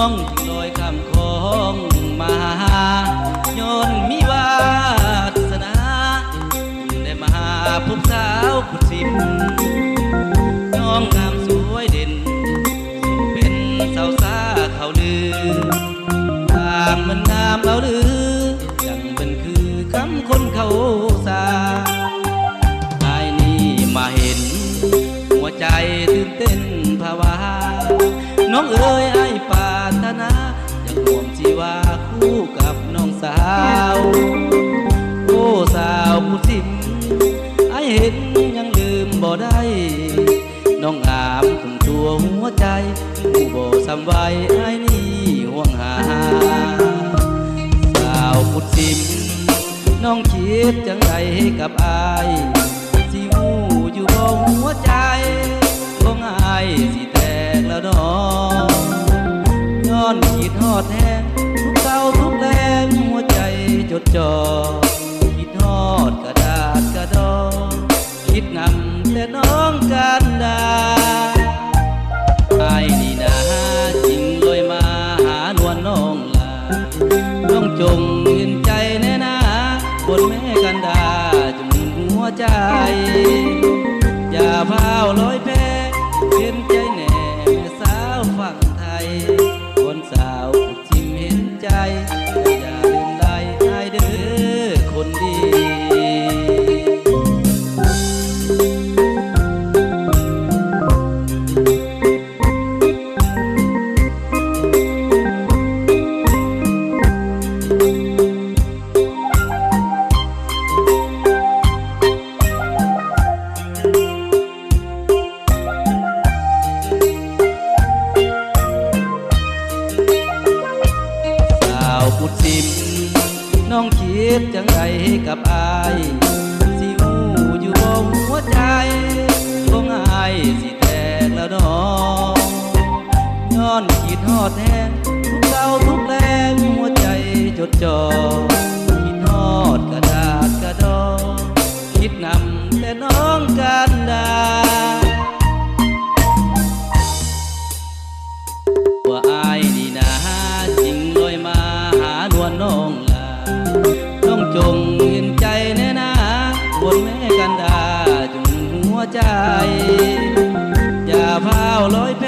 องจึงลอยคำคองมาย้อนมีวาสนาได้มาพบสาวผู้สิมน้องงามสวยเด่นสมเป็นสาวสาเขาลือทางมันงามเอาลือจังเป็นคือคำคนเขาสาไอ้นี่มาเห็นหัวใจตื่นเต้นภาวะน้องเอ๋ยไอ้ปรารถนาอยากร่วมชีวาคู่กับน้องสาวโอ้สาวผู้สิมไอ้เห็นยังลืมบ่ได้น้องงามถึงตัวหัวใจผู้บ่ซ้ำไว้ไอ้นี่ห่วงหาสาวผู้สิมน้องคิดจังไรกับอายสิหูอยู่บ่หัวใจของอายสิแตกแล้วน้องย้อนคิดฮอดแห้งทุกเศร้าทุกแรงหัวใจจดจ่อคิดฮอดกระดาษกระดองคิดนำแต่น้องกันดาไอ้นี่นาจริงลอยมาหานวลน้องลาน้องจงเห็นใจแน่นาบนแม่กันดาจนหัวใจอย่าพาวลอยแพเห็นใจแน่แม่สาวฝั่งไทยคนสาวจิ้มเห็นใจอย่าลืมได้ไอ้เด้อคนดีพุดสิมน้องคิดจังไรกับอายสิหูอยู่บ่หัวใจของอายสิแตกแล้วน้องย้อนคิดฮอดแห้งทุกเศร้าทุกแรงหัวใจจดจ่อคิดฮอดกระดาษกระดองคิดนำแต่น้องกันดาว่าอายนี่นาจริงลอยมาหานวลน้องลาน้องจงเห็นใจแน่นาบนแม่กันดาจนหัวใจอย่าพาวลอยแพ